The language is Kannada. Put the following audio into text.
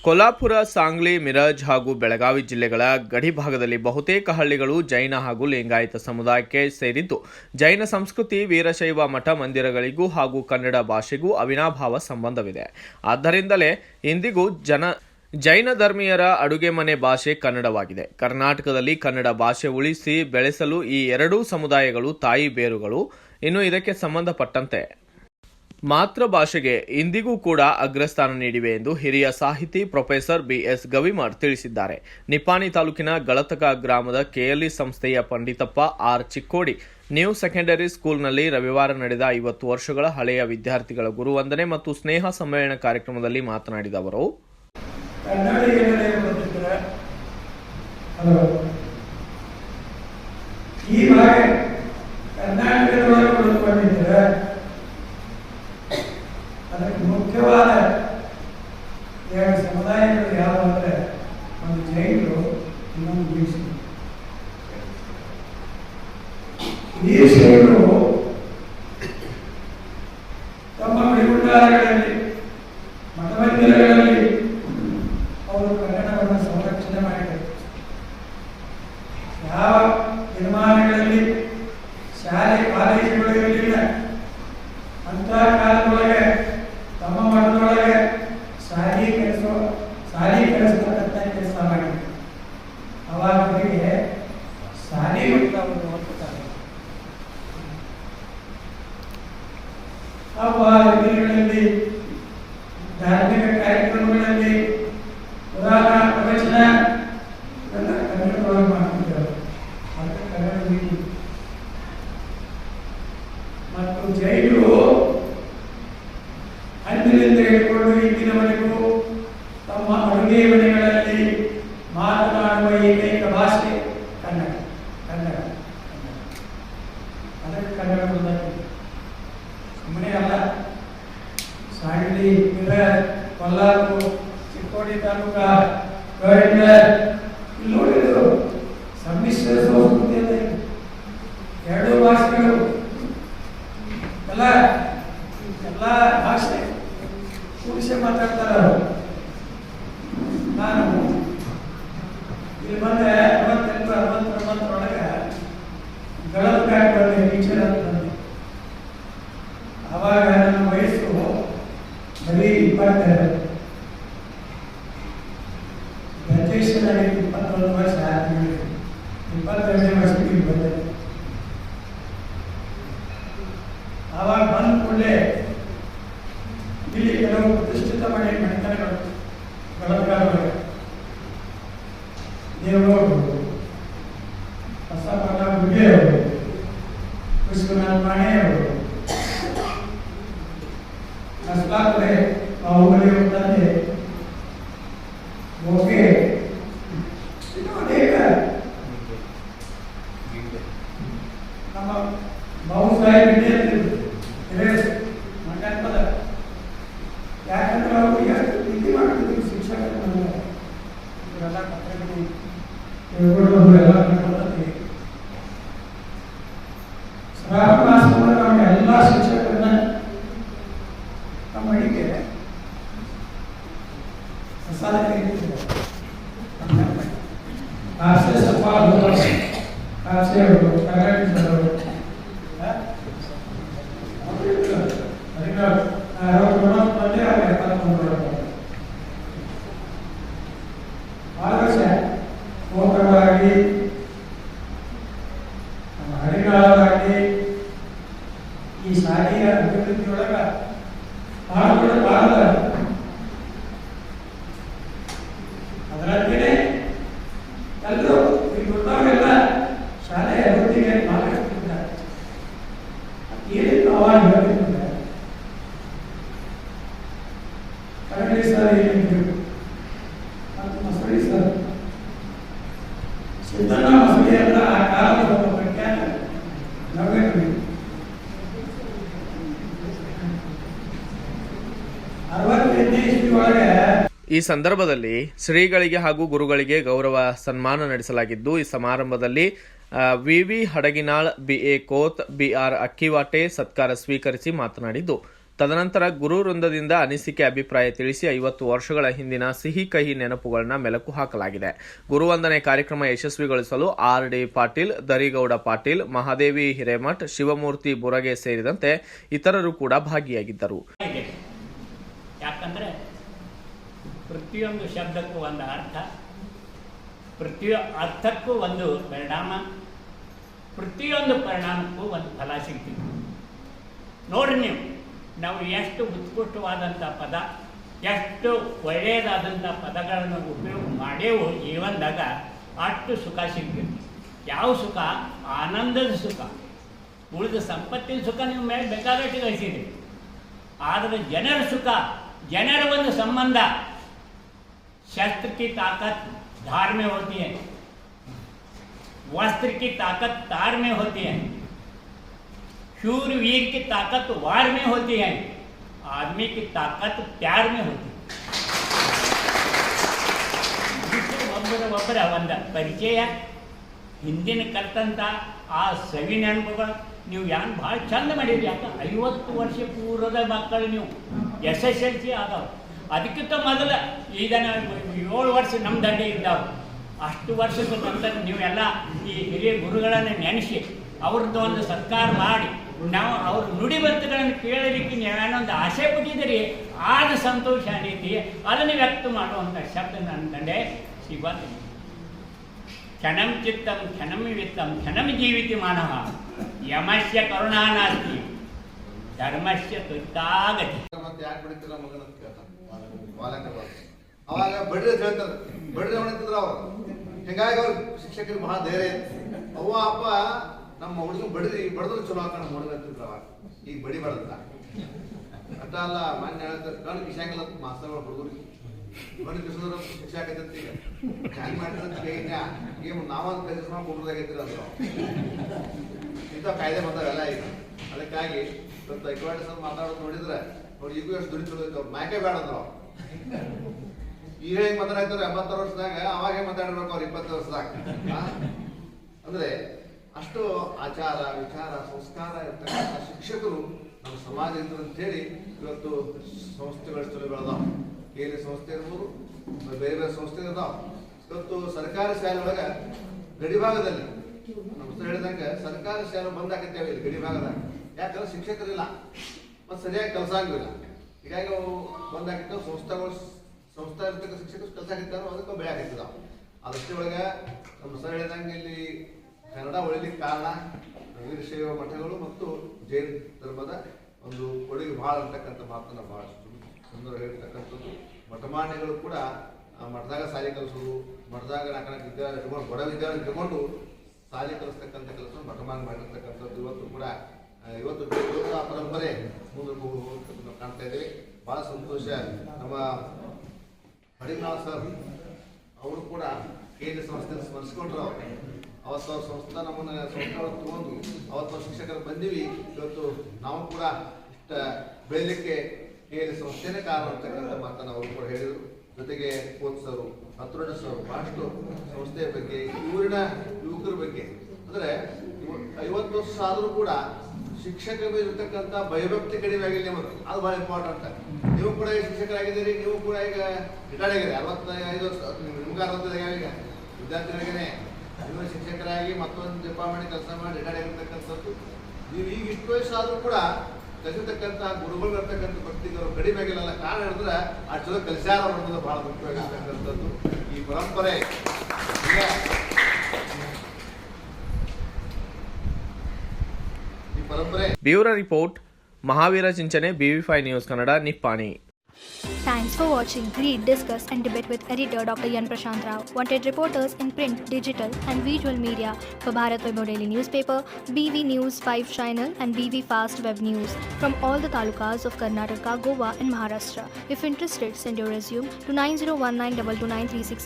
ಕೊಲ್ಹಾಪುರ, ಸಾಂಗ್ಲಿ, ಮಿರಜ್ ಹಾಗೂ ಬೆಳಗಾವಿ ಜಿಲ್ಲೆಗಳ ಗಡಿ ಭಾಗದಲ್ಲಿ ಬಹುತೇಕ ಹಳ್ಳಿಗಳು ಜೈನ ಹಾಗೂ ಲಿಂಗಾಯತ ಸಮುದಾಯಕ್ಕೆ ಸೇರಿದ್ದು, ಜೈನ ಸಂಸ್ಕೃತಿ, ವೀರಶೈವ ಮಠ ಮಂದಿರಗಳಿಗೂ ಹಾಗೂ ಕನ್ನಡ ಭಾಷೆಗೂ ಅವಿನಾಭಾವ ಸಂಬಂಧವಿದೆ. ಆದ್ದರಿಂದಲೇ ಇಂದಿಗೂ ಜೈನ ಧರ್ಮೀಯರ ಅಡುಗೆ ಮನೆ ಭಾಷೆ ಕನ್ನಡವಾಗಿದೆ. ಕರ್ನಾಟಕದಲ್ಲಿ ಕನ್ನಡ ಭಾಷೆ ಉಳಿಸಿ ಬೆಳೆಸಲು ಈ ಎರಡೂ ಸಮುದಾಯಗಳು ತಾಯಿ ಬೇರುಗಳು. ಇನ್ನು ಇದಕ್ಕೆ ಸಂಬಂಧಪಟ್ಟಂತೆ ಮಾತೃಭಾಷೆಗೆ ಇಂದಿಗೂ ಕೂಡ ಅಗ್ರಸ್ಥಾನ ನೀಡಿವೆ ಎಂದು ಹಿರಿಯ ಸಾಹಿತಿ ಪ್ರೊಫೆಸರ್ ಬಿಎಸ್ ಗವಿಮಠ್ ತಿಳಿಸಿದ್ದಾರೆ. ನಿಪ್ಪಾಣಿ ತಾಲೂಕಿನ ಗಳತಕ ಗ್ರಾಮದ ಕೆಎಲ್ಇ ಸಂಸ್ಥೆಯ ಪಂಡಿತಪ್ಪ ಆರ್ ಚಿಕ್ಕೋಡಿ ನ್ಯೂ ಸೆಕೆಂಡರಿ ಸ್ಕೂಲ್ನಲ್ಲಿ ರವಿವಾರ ನಡೆದ 50 ವರ್ಷಗಳ ಹಳೆಯ ವಿದ್ಯಾರ್ಥಿಗಳ ಗುರುವಂದನೆ ಮತ್ತು ಸ್ನೇಹ ಸಮ್ಮೇಳನ ಕಾರ್ಯಕ್ರಮದಲ್ಲಿ ಮಾತನಾಡಿದ ಅವರು, ಅದಕ್ಕೆ ಮುಖ್ಯವಾದ ಎರಡು ಸಮುದಾಯಗಳು ಯಾವ ಅಂದರೆ ಒಂದು ಜೈನರು, ಇನ್ನೊಂದು ಬೀಸರು. ಬೀಸರು ತಮ್ಮ ಬಿಡುಗುಂಡಾರಗಳಲ್ಲಿ, ಮಠಮಂದಿರಗಳಲ್ಲಿ ಅವರು ಕನ್ನಡವನ್ನು ಸಂರಕ್ಷಣೆ ಮಾಡಿದರು. ಯಾವ ನಿರ್ಮಾಣಗಳಲ್ಲಿ ಶಾಲೆ ಕಾಲೇಜುಗಳು ಇರಲಿಲ್ಲ ಅಂತ ಕಾಲದೊಳಗೆ ತಮ್ಮ ಮಠದೊಳಗೆ ಶಾಲಿ ಕಲಿಸ್ತಕ್ಕಂಥ ಕೆಲಸ ಮಾಡಿದ್ರು. ಅವಾಗವರಿಗೆ ಶಾಲಿ ಅವರು ಹೋಗ್ತಾರೆ. ಹಬ್ಬಗಳಲ್ಲಿ, ಧಾರ್ಮಿಕ ಕಾರ್ಯಕ್ರಮಗಳಲ್ಲಿ ಪುರಾಣ ಪ್ರವಚನ ಎಲ್ಲ ಕನ್ನಡದೊಳಗೆ ಮಾಡ್ತಿದ್ದರು. ಅದಕ್ಕೆ ಕನ್ನಡ ನೀತಿ. ಮತ್ತು ಜೈನರು ಅಂದಿನಿಂದ ಹಿಡ್ಕೊಂಡು ಇಂದಿನವರೆಗೂ ತಮ್ಮ ಅಡುಗೆ ಮನೆಗಳಲ್ಲಿ ಮಾತನಾಡುವ ಏಕೈಕ ಭಾಷೆ ಕನ್ನಡ. ಅದಕ್ಕೆ ಕನ್ನಡ ಸುಮ್ಮನೆ ಅಲ್ಲ. ಸಾಂಗ್ಲಿ, ಮಿರಜ್, ಕೊಲ್ಹಾಪುರ, ಚಿಕ್ಕೋಡಿ ತಾಲೂಕ, ಇಲ್ಲಿ ನೋಡಿದ್ರು ಸಮ್ಮಿಶ್ರ ಸಂಸ್ಕೃತಿ ಅಂತ ಎರಡು ಭಾಷೆಗಳು ಎಲ್ಲ ಭಾಷೆ ಕೂಡಿಸಿ ಮಾತಾಡ್ತಾರ. ನಾನು ಇಲ್ಲಿ ಬಂದೆ 68-69 ಗಳದಕಾಗಿ ಬಂದೆ, ಟೀಚರ್ ಅಂತ ಬಂದೆ. ಆವಾಗ ನನ್ನ ವಯಸ್ಸು ಬರೀ 22. ಗ್ರಾಜುಯೇಷನ್ ಆಗಿ 21 ವರ್ಷ ಆದ್ಮೇಲೆ 22ನೇ ವರ್ಷಕ್ಕೆ ಬಂದೆ. ಆವಾಗ ಬಂದ ಕೂಡಲೇ ಇಲ್ಲಿ ಕೆಲವು ಪ್ರತಿಷ್ಠಿತ ಮನೆತನಗಳು ಗಳದಕಾರೊಳಗೆ ದೇವರು ಬಸವಣ್ಣ ಗುಡ್ಡೆಯವರು, ವಿಶ್ವನಾಥ ಮಾಣೆಯವರು, ನಸ್ಲಾಪುರೆ ಬಾಹುಬಲಿಯವರು ತಂದೆ ಓಕೆ, ಇನ್ನು ಅನೇಕ ನಮ್ಮ ಬಾಬು ಸಾಹೇಬ್ ಮಂಟಪದ. ಯಾಕಂದ್ರೆ ಅವರು ಎಷ್ಟು ಪ್ರೀತಿ ಮಾಡ್ತಿದ್ರು ಶಿಕ್ಷಕರು, ಇವರೆಲ್ಲ ಪತ್ರಗಳು ತಿಳ್ಕೊಳ್ಳೋದು ಎಲ್ಲ ತಿಳ್ಕೊಳ್ಳೋದು. ಶ್ರಾವಣ ಮಾಸದಲ್ಲಿ ನಮ್ಮ ಎಲ್ಲ ಶಿಕ್ಷಕರನ್ನ ನಮ್ಮ ಮಡಿಗೆ ಪ್ರಸಾದ ಕರೀತಿದ್ದಾರೆ. ಕಾಸೆ ಸಫಾಲು, ಕಾಸೆ ಅವರು, ಕರ್ನಾಟಕದವರು ಗೋಕರವಾಗಿ, ನಮ್ಮ ಹರಿಗಾಳವಾಗಿ ಈ ಶಾಲೆಯ ಅಭಿವೃದ್ಧಿಯೊಳಗ ಪಾಲ್ಗೊಳ್ಳಬಾರದ. ಅದರಂತೆಯೇ ಎಲ್ಲರೂ ಈ ಗೊತ್ತಾಗೆಲ್ಲ ಶಾಲೆಯ ಅಭಿವೃದ್ಧಿಗೆ ಭಾಗವಹಿಸುತ್ತಿದ್ದಾರೆ. ಏನಿತ್ತು ಅವಾಗ ಹೇಳ್ತಿದ್ದಾರೆ ಕನ್ನಡಿ ಸರ್ ಏನಿದ್ರು ಮತ್ತು ಮಸೂರಿ ಸರ್, ಸಿದ್ದಣ್ಣ ಮಸೂರಿ ಅಂತ ಆ ಕಾಲದ ಒಬ್ಬ ಪ್ರಖ್ಯಾತ ನವ್ಯಕವಿ. 65ನೇ ಇಸ್ವಿ ಒಳಗೆ ಈ ಸಂದರ್ಭದಲ್ಲಿ ಶ್ರೀಗಳಿಗೆ ಹಾಗೂ ಗುರುಗಳಿಗೆ ಗೌರವ ಸನ್ಮಾನ ನಡೆಸಲಾಗಿದ್ದು, ಈ ಸಮಾರಂಭದಲ್ಲಿ ವಿವಿ ಹಡಗಿನಾಳ್, ಬಿಎ ಕೋತ್, ಬಿಆರ್ ಅಕ್ಕಿವಾಟೆ ಸತ್ಕಾರ ಸ್ವೀಕರಿಸಿ ಮಾತನಾಡಿದ್ದು, ತದನಂತರ ಗುರು ವೃಂದದಿಂದ ಅನಿಸಿಕೆ ಅಭಿಪ್ರಾಯ ತಿಳಿಸಿ 50 ವರ್ಷಗಳ ಹಿಂದಿನ ಸಿಹಿ ಕಹಿ ನೆನಪುಗಳನ್ನ ಮೆಲುಕು ಹಾಕಲಾಗಿದೆ. ಗುರುವಂದನೆ ಕಾರ್ಯಕ್ರಮ ಯಶಸ್ವಿಗೊಳಿಸಲು ಆರ್.ಡಿ. ಪಾಟೀಲ್, ದರಿಗೌಡ ಪಾಟೀಲ್, ಮಹಾದೇವಿ ಹಿರೇಮಠ್, ಶಿವಮೂರ್ತಿ ಬುರಗೆ ಸೇರಿದಂತೆ ಇತರರು ಕೂಡ ಭಾಗಿಯಾಗಿದ್ದರು. ಯಾಕಂದ್ರೆ ಪ್ರತಿಯೊಂದು ಶಬ್ದಕ್ಕೂ ಒಂದು ಅರ್ಥ, ಅರ್ಥಕ್ಕೂ ಒಂದು ಪರಿಣಾಮ, ಪ್ರತಿಯೊಂದು ಪರಿಣಾಮಕ್ಕೂ ಒಂದು ಫಲ ಸಿಗ್ತಿತ್ತು. ನೋಡ್ರಿ ನಾವು ಎಷ್ಟು ಉತ್ಕೃಷ್ಟವಾದಂಥ ಪದ, ಎಷ್ಟು ಒಳ್ಳೆಯದಾದಂಥ ಪದಗಳನ್ನು ಉಪಯೋಗ ಮಾಡೇವು ಜೀವನದಾಗ, ಅಷ್ಟು ಸುಖ ಸಿಗ್ತೈತಿ. ಯಾವ ಸುಖ? ಆನಂದದ ಸುಖ. ಉಳಿದ ಸಂಪತ್ತಿನ ಸುಖ ನೀವು ಮೇಲೆ ಬೇಕಾದಷ್ಟು ಗಳಿಸಿದ್ರಿ. ಆದರೆ ಜನರ ಸುಖ, ಜನರ ಒಂದು ಸಂಬಂಧ, शस्त्र की ताकत धार में होती है, वस्त्र की ताकत तार में होती है, शूरवीर की ताकत वार में होती है, आदमी की ताकत प्यार में होती है. ಒಬ್ಬರ ಒಂದು ಪರಿಚಯ, ಹಿಂದಿನ ಕಲ್ತಂಥ ಆ ಸವಿ ನೆನಪುಗಳು ನೀವು ಯಾನ್ ಭಾಳ ಚಂದ ಮಾಡಿದ್ರಿ. ಯಾಕೆ 50 ವರ್ಷ ಪೂರ್ವದ ಮಕ್ಕಳು ನೀವು SSLC ಆದವು. ಅದಕ್ಕಿಂತ ಮೊದಲು ಈಗ 7 ವರ್ಷ ನಮ್ಮ ದಂಡೆ ಇದ್ದಾವೆ. ಅಷ್ಟು ವರ್ಷದ ನಂತರ ನೀವೆಲ್ಲ ಈ ಹಿರಿಯ ಗುರುಗಳನ್ನು ನೆನೆಸಿ ಅವ್ರದ್ದು ಒಂದು ಸತ್ಕಾರ ಮಾಡಿ ನಾವು ಅವ್ರ ನುಡಿಬಂತುಗಳನ್ನು ಕೇಳಲಿಕ್ಕೆ ನೀವೇನೊಂದು ಆಸೆ ಪಟ್ಟಿದ್ದೀರಿ. ಆದ ಸಂತೋಷ ರೀತಿ ಅದನ್ನು ವ್ಯಕ್ತ ಮಾಡುವಂಥ ಶಬ್ದ ನನ್ನ ದಂಡೆ ಸಿಗೋದು. ಕ್ಷಣಂ ಚಿತ್ತಂ ಕ್ಷಣಂ ವಿತ್ತಂ ಕ್ಷಣಂ ಜೀವಿತಿ ಮಾನವ, ಯಮಸ್ಯ ಕರುಣಾ ನಾಸ್ತಿ ಧರ್ಮಸ್ಯ ತುತ್ತಾಗತಿ. ಅವಾಗ ಬಡ್ರಿ ಅಂತ ಹೇಳ್ತಾರೆ, ಬಡ್ರಿ ಹೊಣಿತಿದ್ರು ಅವ್ರು. ಹಿಂಗಾಗಿ ಅವ್ರು ಶಿಕ್ಷಕರಿಗೆ ಬಹಳ ಧೈರ್ಯ ಇತ್ತು. ಅವ್ವ ಅಪ್ಪ ನಮ್ಮ ಹುಡುಗ ಬಡದ್ರು ಚಲೋ ಹಾಕೊಂಡು ಹುಡುಗಂತಿದ್ರು. ಅವಾಗ ಈಗ ಬಡಿ ಬಡದ ಅಟ್ಟ ಅಲ್ಲ, ಮಾನ್ಯ ಹೇಳ್ತಾರೆ ಕಣ್ಣು ಕಿಶಾಂಗಿಲ್ಲ ಮಾಸ್ತರ್ಗಳು ಹುಡುಗರಿಗೆ ಕಣ್ಣು ಕಿಸಿದ್ರು ಶಿಕ್ಷೆ ಆಗೈತಿ. ಈಗ ಹ್ಯಾಂಗ್ ಮಾಡಿದ್ರೆ ಈಗ ನಾವೊಂದು ಕಲಿಸ್ಕೊಂಡು ಹುಡುಗರಾಗೈತಿರ ಅಂದ್ರು. ಇಂಥ ಕಾಯ್ದೆ ಬಂದವೆಲ್ಲ ಈಗ. ಅದಕ್ಕಾಗಿ ಇವತ್ತು ಐಕ್ಯವಾಡಿ ಸರ್ ಮಾತಾಡೋದು ನೋಡಿದ್ರೆ ಅವ್ರು ಈಗೂ ಎಷ್ಟು ದುಡಿತೋದೈತೆ. ಅವ್ರು ಮಾಯಕೆ ಬೇಡ ಅಂದ್ರು. ಈಗ ಹೆಂಗ್ ಮಾತಾಡ್ತಾರೆ 86 ವರ್ಷದಾಗ, ಅವಾಗ ಹೆಂಗ್ ಮಾತಾಡಿರ್ಬೇಕು ಅವ್ರು 20 ವರ್ಷದಾಗ. ಅಂದ್ರೆ ಅಷ್ಟು ಆಚಾರ ವಿಚಾರ ಸಂಸ್ಕಾರ ಇರ್ತಕ್ಕಂಥ ಶಿಕ್ಷಕರು ನಮ್ಮ ಸಮಾಜ ಇದ್ರು ಅಂತ ಹೇಳಿ ಇವತ್ತು ಸಂಸ್ಥೆಗಳು ಚಲೋ ಬೆಳೆದಾವ. ಕೇಂದ್ರ ಸಂಸ್ಥೆ ಇರ್ಬೋದು, ಬೇರೆ ಬೇರೆ ಸಂಸ್ಥೆ ಇರ್ತಾವ. ಇವತ್ತು ಸರ್ಕಾರಿ ಶಾಲೆ ಒಳಗೆ ಗಡಿ ಭಾಗದಲ್ಲಿ ನಮ್ಮ ಹೇಳಿದಂಗೆ ಸರ್ಕಾರಿ ಶಾಲೆ ಬಂದಾಕತ್ತೇವೆ ಇಲ್ಲಿ ಗಡಿ ಭಾಗದಾಗ. ಯಾಕಂದ್ರೆ ಶಿಕ್ಷಕರಿಲ್ಲ ಮತ್ತು ಸರಿಯಾಗಿ ಕೆಲಸ ಆಗಿಲ್ಲ. ಹೀಗಾಗಿ ಅವು ಬಂದಾಕಿತ್ತು. ಸಂಸ್ಥೆ ಇರ್ತಕ್ಕ ಶಿಕ್ಷಕರು ಕೆಲಸ ಆಗಿರ್ತಾರೋ ಅದಕ್ಕೆ ಬೆಳೆ ಆಗಿರ್ತಿದಾವ. ಅದಷ್ಟೇ ಒಳಗೆ ನಮ್ಮ ಸರ್ ಹೇಳಿದಂಗೆ ಇಲ್ಲಿ ಕನ್ನಡ ಉಳಿಲಿಕ್ಕೆ ಕಾರಣ ವೀರಶೈವ ಮಠಗಳು ಮತ್ತು ಜೈನ ಧರ್ಮದ ಒಂದು ಕೊಡುಗೆ ಭಾಳ ಅಂತಕ್ಕಂಥ ಮಾತನ್ನು ಭಾಳಷ್ಟು ಸುಂದರ ಹೇಳಿರ್ತಕ್ಕಂಥದ್ದು. ಮಠಮಾನ್ಯಗಳು ಕೂಡ ಮಠದಾಗ ಶಾಲೆ ಕಲಿಸೋದು, ಮಠದಾಗ ನಾಲ್ಕು ವಿದ್ಯಾರ್ಥಿ ಇಟ್ಕೊಂಡು ಬಡ ವಿದ್ಯಾರ್ಥಿ ಇಟ್ಕೊಂಡು ಶಾಲೆ ಕಲಿಸ್ತಕ್ಕಂಥ ಕೆಲಸ ಮಠಮಾನ್ಯ ಮಾಡಿರ್ತಕ್ಕಂಥದ್ದು. ಇವತ್ತು ಆ ಪರಂಪರೆ ಮುಂದೆ ನಾವು ಕಾಣ್ತಾ ಇದ್ದೇವೆ. ಭಾಳ ಸಂತೋಷ. ನಮ್ಮ ಹರಿನಾಳ್ ಸರ್ ಅವರು ಕೂಡ ಕೇಂದ್ರ ಸಂಸ್ಥೆ ಸ್ಮರಿಸ್ಕೊಂಡ್ರು. ಅವತ್ತು ಅವ್ರ ಸಂಸ್ಥೆ ನಮ್ಮನ್ನು ಸಂಸ್ಥೆಗಳು ತಗೊಂಡು ಅವತ್ತು ಶಿಕ್ಷಕರು ಬಂದೀವಿ. ಇವತ್ತು ನಾವು ಕೂಡ ಇಷ್ಟ ಬೆಳೀಲಿಕ್ಕೆ ಕೇಂದ್ರ ಸಂಸ್ಥೆನೇ ಕಾರಣ ಅಂತಕ್ಕಂಥ ಮಾತನ್ನು ಅವರು ಕೂಡ ಹೇಳಿದರು. ಜೊತೆಗೆ ಕೋತ್ಸರು, ಹತ್ರೋಣ ಸರ್ ಭಾಳಷ್ಟು ಸಂಸ್ಥೆಯ ಬಗ್ಗೆ, ಊರಿನ ಯುವಕರ ಬಗ್ಗೆ. ಅಂದರೆ 50 ವರ್ಷ ಆದರೂ ಕೂಡ ಶಿಕ್ಷಕರ ಮೇಲೆ ಇರ್ತಕ್ಕಂಥ ಭಯಭಕ್ತಿ ಕಡಿಮೆ ಆಗಿಲ್ಲ ನಿಮ್ಮದು. ಅದು ಭಾಳ ಇಂಪಾರ್ಟೆಂಟ್. ನೀವು ಕೂಡ ಶಿಕ್ಷಕರಾಗಿದ್ದೀರಿ, ನೀವು ಕೂಡ ಈಗ ರಿಟೈರ್ಡ್ ಆಗಿರಿ. 65 ವರ್ಷ ನಿಮ್ಗೆ 65 ಈಗ ವಿದ್ಯಾರ್ಥಿಗಳಿಗೇನೆ ನೀವು ಶಿಕ್ಷಕರಾಗಿ ಮತ್ತೊಂದು ಡಿಪಾರ್ಟ್ಮೆಂಟ್ ಕೆಲಸ ಮಾಡಿ ರಿಟೈರ್ಡ್ ಆಗಿರ್ತಕ್ಕಂಥದ್ದು. ನೀವು ಈಗ ಇಷ್ಟು ವಯಸ್ಸಾದರೂ ಕೂಡ ಕಲಿಸತಕ್ಕಂಥ ಗುರುಗಳು ಇರ್ತಕ್ಕಂಥ ಭಕ್ತಿಗಳು ಕಡಿಮೆ ಆಗಿಲ್ಲ. ಕಾರಣ ಹೇಳಿದ್ರೆ ಆ ಚಲೋ ಕಲಿಸ್ಯಾರ ಅನ್ನೋದು ಬಹಳ ಮುಖ್ಯವಾಗಿರ್ತಕ್ಕಂಥದ್ದು. ಈ ಪರಂಪರೆ bureau report, Mahaveer Chinchane, BV5 news Kannada, Nippani. Thanks for watching. Read, discuss and debate with editor Dr. Yan Prashant Rao. Wanted reporters in print, digital and visual media for Bharat Vaibhav Daily Newspaper, BV News 5 Channel and BV Fast Web News from all the talukas of Karnataka, Goa and Maharashtra. If interested, send your resume to 9019229369.